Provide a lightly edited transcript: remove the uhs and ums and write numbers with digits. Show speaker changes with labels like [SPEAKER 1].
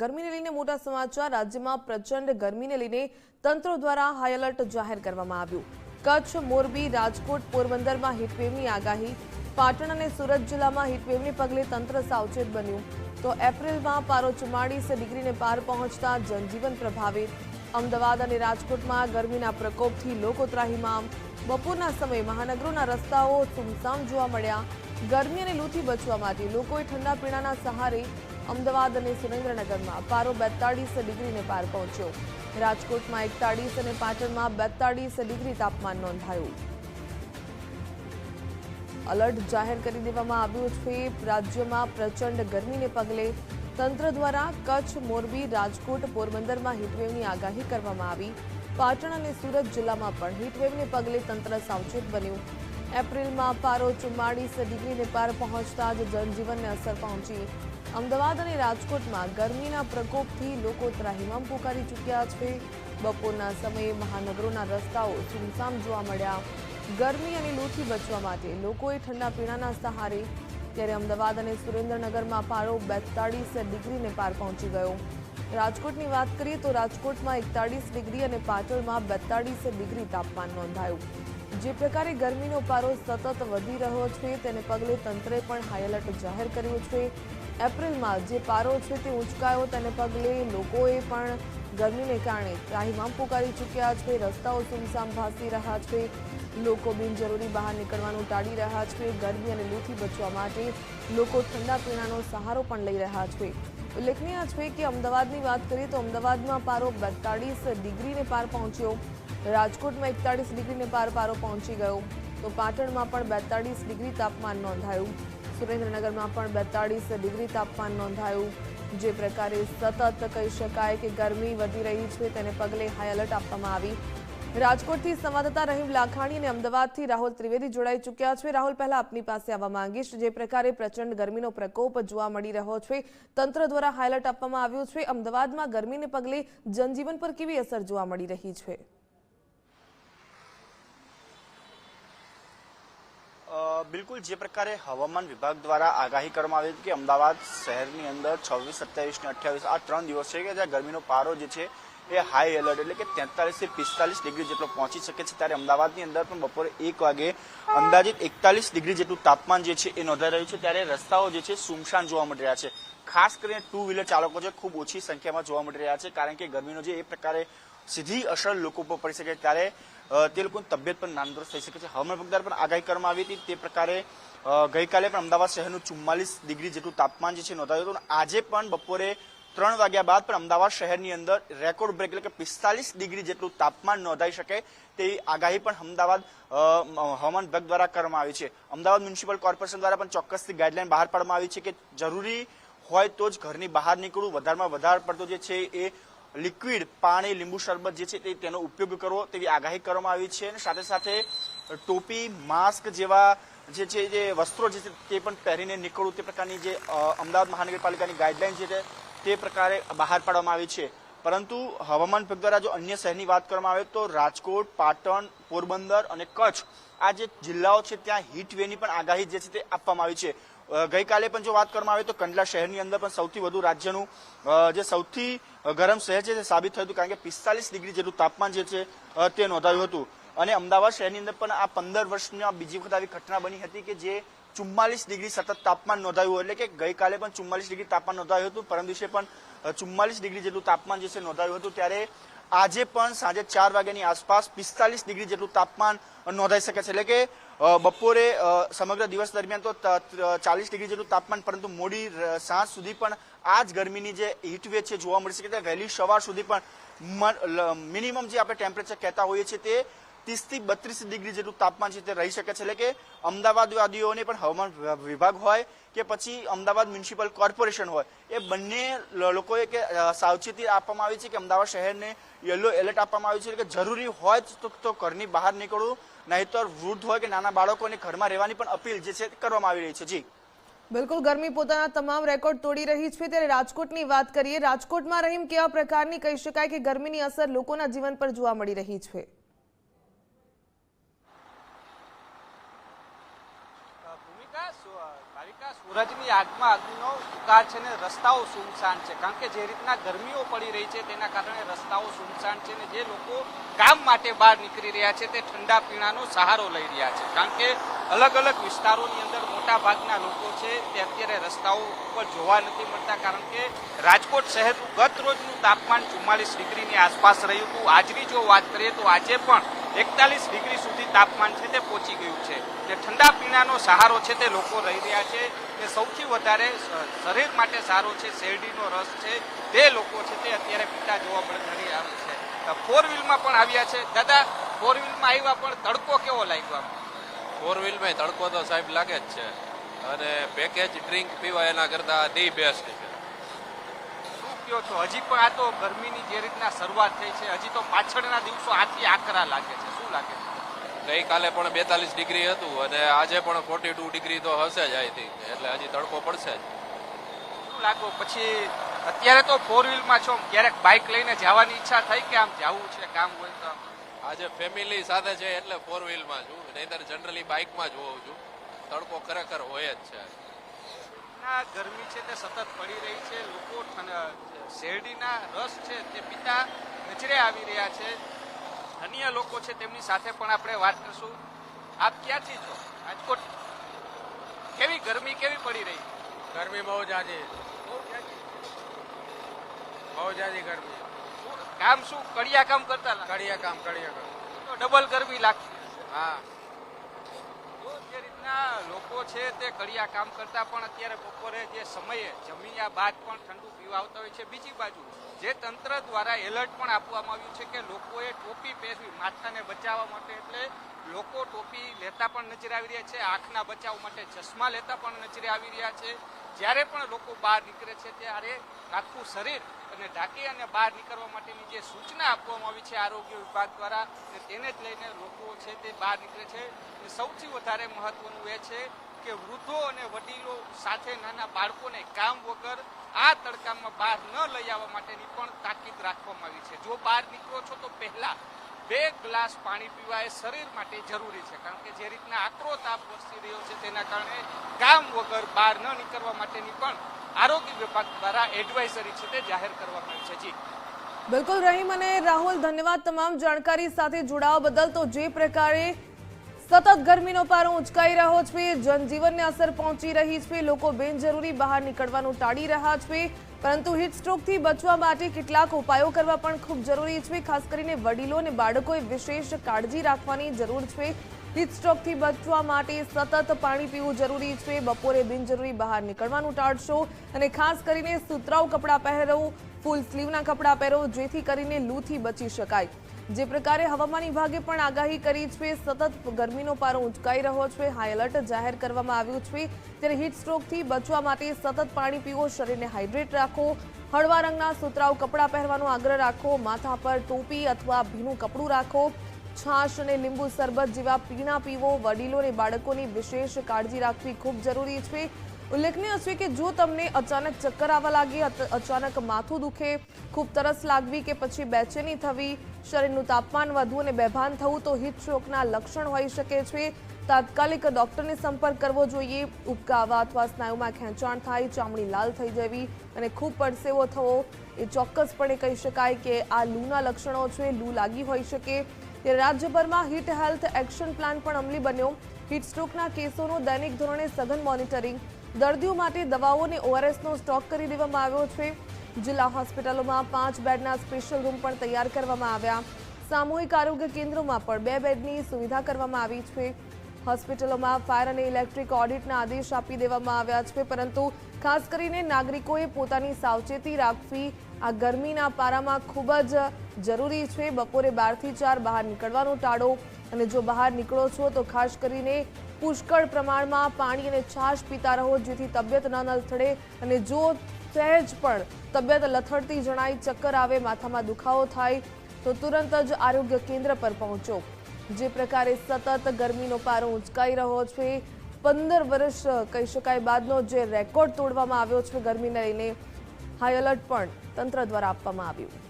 [SPEAKER 1] ગરમીને લઈને મોટા સમાચાર। રાજ્યમાં પ્રચંડ ગરમીને લઈને તંત્ર દ્વારા હાઈ એલર્ટ જાહેર કરવામાં આવ્યું। કચ્છ, મોરબી, રાજકોટ, પોરબંદરમાં હીટવેવની આગાહી। પાટણ અને સુરત જિલ્લામાં હીટવેવને પગલે તંત્ર સાવચેત બન્યું। તો એપ્રિલમાં પારો 44 ડિગ્રીને પાર પહોંચતા જનજીવન પ્રભાવિત। અમદાવાદ અને રાજકોટમાં ગરમીના પ્રકોપથી લોકો ત્રાહિમામ। બપોરના સમયે મહાનગરોના રસ્તાઓ સુમસામ જોવા મળ્યા। ગરમી અને લૂથી બચવા માટે લોકોએ ઠંડા પીણાના સહારે અમદાવાદ અને સુરેન્દ્રનગરમાં પારો 42 ડિગ્રીને પાર પહોંચ્યો। રાજકોટમાં 41 અને પાટણમાં 42 ડિગ્રી તાપમાન નોંધાયું। अलर्ट जाहिर કરી દેવામાં આવ્યું છે। રાજ્યમાં પ્રચંડ ગરમીને પગલે તંત્ર દ્વારા કચ્છ, મોરબી, રાજકોટ, પોરબંદરમાં હીટવેવની આગાહી કરવામાં આવી। પાટણ અને સુરત જિલ્લામાં પણ હીટવેવને પગલે તંત્ર સાવચેત બન્યું। એપ્રિલમાં પારો 44 ડિગ્રીને પાર પહોંચતા જ જનજીવનને અસર પહોંચી। અમદાવાદ અને રાજકોટમાં ગરમીના પ્રકોપથી લોકો ત્રાહિમામ પુકારી ચૂક્યા છે। બપોરના સમયે મહાનગરોના રસ્તાઓ સુમસામ જોવા મળ્યા। ગરમી અને લૂથી બચવા માટે લોકોએ ઠંડા પીણાના સહારે। ત્યારે અમદાવાદ અને સુરેન્દ્રનગરમાં પારો 42 ડિગ્રીને પાર પહોંચી ગયો। રાજકોટની વાત કરીએ તો રાજકોટમાં 41 ડિગ્રી અને પાટણમાં 42 ડિગ્રી તાપમાન નોંધાયું। જે પ્રકારે ગરમીનો પારો સતત વધી રહ્યો છે તેને પગલે તંત્રે પણ હાઈ એલર્ટ જાહેર કર્યું છે। એપ્રિલમાં જે પારો છે તે ઊંચકાયો તેને પગલે લોકોએ પણ ગરમીને કારણે ત્રાહિમામ પુકારી ચૂક્યા છે। રસ્તાઓ સુમસામ ભાસી રહ્યા છે। લોકો બિનજરૂરી બહાર નીકળવાનું ટાળી રહ્યા છે। ગરમી અને લૂથી બચવા માટે લોકો ઠંડા પીણાનો સહારો પણ લઈ રહ્યા છે। ઉલ્લેખનીય છે કે અમદાવાદની વાત કરીએ તો અમદાવાદમાં પારો 42 ડિગ્રીને પાર પહોંચ્યો। રાજકોટમાં 41 ડિગ્રીને પાર પારો પહોંચી ગયો। તો પાટણમાં પણ 42 ડિગ્રી તાપમાન નોંધાયું। સુરેન્દ્રનગરમાં પણ 42 ડિગ્રી તાપમાન નોંધાયું। જે પ્રકારે સતત કહી શકાય કે ગરમી વધી રહી છે તેને પગલે હાઈ એલર્ટ આપવામાં આવી। રાજકોટથી સંવાદદાતા રહીમ લાખાણી અને અમદાવાદથી રાહુલ ત્રિવેદી જોડાઈ ચૂક્યા છે। રાહુલ, પહેલા આપની પાસે આવવા માંગીશ। જે પ્રકારે પ્રચંડ ગરમીનો પ્રકોપ જોવા મળી રહ્યો છે, તંત્ર દ્વારા હાઈ એલર્ટ આપવામાં આવ્યું છે। અમદાવાદમાં ગરમીને પગલે જનજીવન પર કેવી અસર જોવા મળી રહી છે?
[SPEAKER 2] બિલકુલ, જે પ્રકારે હવામાન વિભાગ દ્વારા આગાહી કરવામાં આવી હતી કે અમદાવાદ શહેરની અંદર 26, 27 અને 28 આ 3 દિવસ છે કે જ્યાં ગરમીનો પારો જે છે એ હાઈ એલર્ટ એટલે કે 43 થી 45 ડિગ્રી જેટલો પહોંચી શકે છે। ત્યારે અમદાવાદની અંદર પણ બપોરે 1 વાગે અંદાજિત 41 ડિગ્રી જેટલું તાપમાન જે છે એ નોંધાઈ રહ્યું છે। ત્યારે રસ્તાઓ જે છે સુમસાન જોવા મળી રહ્યા છે। ખાસ કરીને ટુ વ્હીલર ચાલકો છે ખૂબ ઓછી સંખ્યામાં જોવા મળી રહ્યા છે, કારણ કે ગરમીનો જે એ પ્રકારે સીધી અસર લોકો પર પડી શકે ત્યારે તે લોકોની તબિયત પણ નામદોસ્ત થઈ શકે છે। હવામાન વિભાગ દ્વારા પણ આગાહી કરવામાં આવી હતી તે પ્રકારે ગઈકાલે પણ અમદાવાદ શહેરનું 44 ડિગ્રી જેટલું તાપમાન જે છે નોંધાયું હતું। આજે પણ બપોરે 3 વાગ્યા બાદ પણ અમદાવાદ શહેરની અંદર રેકોર્ડ બ્રેક એટલે કે 45 ડિગ્રી જેટલું તાપમાન નોંધાઈ શકે તેવી આગાહી પણ અમદાવાદ હવામાન વિભાગ દ્વારા કરવામાં આવી છે। અમદાવાદ મ્યુનિસિપલ કોર્પોરેશન દ્વારા પણ ચોક્કસથી ગાઈડલાઈન બહાર પાડવામાં આવી છે કે જરૂરી હોય તો જ ઘરની બહાર નીકળવું, વધારેમાં વધારે પડતો જે છે એ લિક્વિડ પાણી, લીંબુ શરબત જે છે તેનો ઉપયોગ કરવો તેવી આગાહી કરવામાં આવી છે। અને સાથે સાથે ટોપી, માસ્ક જેવા જે છે જે વસ્ત્રો જે છે તે પણ પહેરીને નીકળવું તે પ્રકારની જે અમદાવાદ મહાનગરપાલિકાની ગાઈડલાઈન છે તે પ્રકારે બહાર પાડવામાં આવી છે। પરંતુ હવામાન વિભાગ દ્વારા જો અન્ય શહેરની વાત કરવામાં આવે તો રાજકોટ, પાટણ, પોરબંદર અને કચ્છ આ જે જિલ્લાઓ છે ત્યાં હીટ વેવની પણ આગાહી જે છે તે આપવામાં આવી છે। ગઈકાલે પણ જો વાત કરવામાં આવે તો કંડલા શહેરની અંદર પણ સૌથી વધુ રાજ્યનું જે સૌથી ગરમ શહેર છે તે સાબિત થયું હતું, કારણ કે 45 ડિગ્રી જેટલું તાપમાન જે છે તે નોંધાયું હતું। અને અમદાવાદ શહેરની અંદર પણ આ 15 વર્ષમાં બીજી વખત આવી ઘટના બની હતી કે જે 44 ડિગ્રી સતત તાપમાન નોંધાયું, એટલે કે ગઈકાલે પણ 44 ડિગ્રી તાપમાન નોંધાયું હતું, પરમ દિવસે પણ 44 ડિગ્રી જેટલું તાપમાન જે છે નોંધાયું હતું। ત્યારે આજે પણ સાંજે 4 વાગ્યાની આસપાસ 45 ડિગ્રી જેટલું તાપમાન નોંધાઈ શકે છે। એટલે કે બપોરે સમગ્ર દિવસ દરમિયાન તો 40 ડિગ્રી જેટલું તાપમાન, પરંતુ મોડી સાંજ સુધી પણ આ જ ગરમીની જે હીટવેવ છે જોવા મળી શકે છે। વહેલી સવાર સુધી પણ મિનિમમ જે આપણે ટેમ્પરેચર કહેતા હોઈએ છીએ તે 30 થી 32 ડિગ્રી જેટલું તાપમાન છે તે રહી શકે છે। એટલે કે અમદાવાદવાદીઓને પણ હવામાન વિભાગ હોય કે પછી અમદાવાદ મ્યુનિસિપલ કોર્પોરેશન હોય એ બંને લોકોએ કે સાવચેતી આપવામાં આવી છે કે અમદાવાદ શહેરને યલો એલર્ટ આપવામાં આવ્યું છે કે જરૂરી હોય તો ઘરની બહાર નીકળવું, નહીંતર વૃદ્ધ હોય કે નાના બાળકોને ઘરમાં રહેવાની પણ અપીલ જે છે કરવામાં આવી રહી છે। જી
[SPEAKER 1] બિલકુલ, ગરમી પોતાના તમામ રેકોર્ડ તોડી રહી છે। ત્યારે રાજકોટની વાત કરીએ, રાજકોટમાં રહીમ કેવા પ્રકારની કહી શકાય કે ગરમીની અસર લોકોના જીવન પર જોવા મળી રહી છે?
[SPEAKER 3] સૂરજની આગમાં અગ્નિનો ઉકાર છે ને રસ્તાઓ સુનસાન છે, કારણ કે જે રીતના ગરમીઓ પડી રહી છે તેના કારણે રસ્તાઓ સુનસાન છે ને જે લોકો કામ માટે બહાર નીકળી રહ્યા છે તે ઠંડા પીણાનો સહારો લઈ રહ્યા છે, કારણ કે અલગ અલગ વિસ્તારોની અંદર મોટા ભાગના લોકો છે તે અત્યારે રસ્તાઓ ઉપર જોવા નથી મળતા, કારણ કે રાજકોટ શહેરનું ગત રોજનું તાપમાન 44 ડિગ્રીની આસપાસ રહ્યું હતું. આજની જો વાત કરીએ તો આજે પણ 41 ડિગ્રી સુધી તાપમાન છે તે પહોંચી ગયું છે. તે ઠંડા પીણાનો સહારો છે તે લોકો રહી રહ્યા છે. તે સૌથી વધારે શરીર માટે સારો છે શેરડીનો રસ છે તે લોકો છે તે અત્યારે પીતા જોવા મળી આવે છે. ફોર વ્હીલમાં પણ આવ્યા છે. દાદા, ફોર વ્હીલમાં આવ્યા પણ તડકો કેવો લાગ્યો?
[SPEAKER 4] ફોર વ્હીલમાં તડકો તો સાહેબ લાગે જ છે, અને પેકેજ ડ્રિંક પીવા એના કરતા ધી બેસ્ટ છે.
[SPEAKER 3] શું કહો છો? હજી પણ આ તો ગરમીની જે રીતના શરૂઆત થઈ છે, હજી તો પાછળના દિવસો આથી આકરા લાગે છે. શું લાગે છે?
[SPEAKER 4] ગઈકાલે પણ 42 ડિગ્રી હતું અને આજે પણ 42 ડિગ્રી તો હશે જ અહીંથી, એટલે હજી તડકો પડશે જ.
[SPEAKER 3] શું લાગો પછી? અત્યારે તો ફોર વ્હીલમાં છો, ક્યારેક બાઇક લઈને જવાની ઈચ્છા થઈ કે આમ જવું છે કામ હોય તો?
[SPEAKER 4] આજે ફેમિલી સાથે છે એટલે ફોર વ્હીલમાં છું, નહીંતર જનરલી બાઇકમાં જ હોઉં છું. તડકો ખરેખર હોય જ છે.
[SPEAKER 3] ના, ગરમી છે તે સતત પડી રહી છે. લોકો શેરડીના રસ છે તે પીતા નજરે આવી રહ્યા છે. અન્ય લોકો છે તેમની સાથે પણ આપણે વાત કરશું. આપ ક્યાંથી છો? રાજકોટ. કેવી ગરમી કેવી પડી રહી?
[SPEAKER 5] ગરમી બહુ જાજી ગરમી.
[SPEAKER 3] કામ શું કડિયા કામ કરતા?
[SPEAKER 5] કડિયા કામ
[SPEAKER 3] તો ડબલ ગરમી લાગતી.
[SPEAKER 5] હા.
[SPEAKER 3] તો જે રીતના લોકો છે તે કડિયા કામ કરતા પણ અત્યારે બપોરે જે સમયે જમ્યા બાદ પણ ઠંડુ પીવા આવતા હોય છે. બીજી બાજુ જે તંત્ર દ્વારા એલર્ટ પણ આપવામાં આવ્યું છે કે લોકોએ ટોપી પહેરવી માથાને બચાવવા માટે, એટલે લોકો ટોપી લેતા પણ નજરે આવી રહ્યા છે. આંખના બચાવ માટે ચશ્મા લેતા પણ નજરે આવી રહ્યા છે. જ્યારે પણ લોકો બહાર નીકળે છે ત્યારે આખું શરીર અને ઢાંકી અને બહાર નીકળવા માટેની જે સૂચના આપવામાં આવી છે આરોગ્ય વિભાગ દ્વારા, તેને જ લઈને લોકો છે તે બહાર નીકળે છે. સૌથી વધારે મહત્વનું એ છે કે વૃદ્ધો અને વડીલો સાથે નાના બાળકોને કામ વગર આ તડકામાં બહાર ન લઈ આવવા માટેની પણ તાકીદ રાખવામાં આવી છે. જો બહાર નીકળો છો તો પહેલા 2 ગ્લાસ પાણી પીવા એ શરીર માટે જરૂરી છે, કારણ કે જે રીતના આકરો તાપ વરસી રહ્યો છે તેના કારણે કામ વગર બહાર ન નીકળવા માટેની પણ આરોગ્ય વિભાગ દ્વારા એડવાઇઝરી છે તે જાહેર કરવામાં આવી છે. જી
[SPEAKER 1] બિલકુલ રહીમ અને રાહુલ, ધન્યવાદ તમામ જાણકારી સાથે જોડાવા બદલ. તો જે પ્રકારે સતત ગરમીનો પારો ઉંચકાઈ રહ્યો છે, જનજીવનને અસર પહોંચી રહી છે, લોકો બિનજરૂરી બહાર નીકળવાનું ટાળી રહ્યા છે, પરંતુ હીટસ્ટ્રોકથી બચવા માટે કેટલાક ઉપાયો કરવા પણ ખૂબ જરૂરી છે. ખાસ કરીને વડીલો અને બાળકોએ વિશેષ કાળજી રાખવાની જરૂર છે. હીટસ્ટ્રોકથી બચવા માટે સતત પાણી પીવું જરૂરી છે. બપોરે બિનજરૂરી બહાર નીકળવાનું ટાળશો અને ખાસ કરીને સુતરાઉ કપડાં પહેરો, ફૂલ સ્લીવના કપડાં પહેરો, જેથી કરીને લૂથી બચી શકાય. જે પ્રકારે હવામાન વિભાગે પણ આગાહી કરી છે, સતત ગરમીનો પારો ઉંચકાઈ રહ્યો છે, હાઈ એલર્ટ જાહેર કરવામાં આવ્યું છે, ત્યારે હીટસ્ટ્રોકથી બચવા માટે સતત પાણી પીવો, શરીરને હાઇડ્રેટ રાખો, હળવા રંગના સુતરાઉ કપડાં પહેરવાનો આગ્રહ રાખો, માથા પર ટોપી અથવા ભીનું કપડું રાખો, છાશ અને લીંબુ શરબત જેવા પીણા પીવો, વડીલો અને બાળકોની વિશેષ કાળજી રાખવી ખૂબ જરૂરી છે. ઉલ્લેખનીય છે કે જો તમને અચાનક ચક્કર આવવા લાગે, અચાનક માથું દુખે, ખૂબ તરસ લાગવી કે પછી બેચેની થવી, શરીરનું તાપમાન વધવું અને બેભાન થવું તો હીટસ્ટ્રોકના લક્ષણ હોઈ શકે છે. તાત્કાલિક ડોક્ટરને સંપર્ક કરવો જોઈએ. ઉબકા આવવા અથવા સ્નાયુમાં ખેંચાણ થાય, ચામડી લાલ થઈ જવી અને ખૂબ પરસેવો થવો એ ચોક્કસપણે કહી શકાય કે આ લૂના લક્ષણો છે. લૂ લાગી હોઈ શકે. ત્યારે રાજ્યભરમાં હીટ હેલ્થ એક્શન પ્લાન પણ અમલી બન્યો. હીટસ્ટ્રોકના કેસોનું દૈનિક ધોરણે સઘન મોનિટરિંગ, દર્દીઓ માટે દવાઓ અને ઓઆરએસનો સ્ટોક કરી દેવામાં આવ્યો છે. જિલ્લા હોસ્પિટલોમાં 5 બેડના સ્પેશિયલ રૂમ પણ તૈયાર કરવામાં આવ્યા. સામૂહિક આરોગ્ય કેન્દ્રોમાં પણ 2 બેડની સુવિધા કરવામાં આવી છે. હોસ્પિટલોમાં ફાયર અને ઇલેક્ટ્રિક ઓડિટના આદેશ આપી દેવામાં આવ્યા છે, પરંતુ ખાસ કરીને નાગરિકોએ પોતાની સાવચેતી રાખવી આ ગરમીના પારામાં ખૂબ જ જરૂરી છે. બપોરે 12 થી 4 બહાર નીકળવાનું ટાળો અને જો બહાર નીકળો છો તો ખાસ કરીને પુષ્કળ પ્રમાણમાં પાણી અને છાશ પીતા રહો, જેથી તબિયત ન લથડે અને જો સહેજ પણ તબિયત લથડતી જણાય, ચક્કર આવે, માથામાં દુખાવો થાય તો તુરંત જ આરોગ્ય કેન્દ્ર પર પહોંચો. જે પ્રકારે સતત ગરમીનો પારો ઉંચકાઈ રહ્યો છે, 15 વર્ષ કહી શકાય બાદનો જે રેકોર્ડ તોડવામાં આવ્યો છે ગરમીને લઈને, હાઈ એલર્ટ પણ તંત્ર દ્વારા આપવામાં આવ્યું.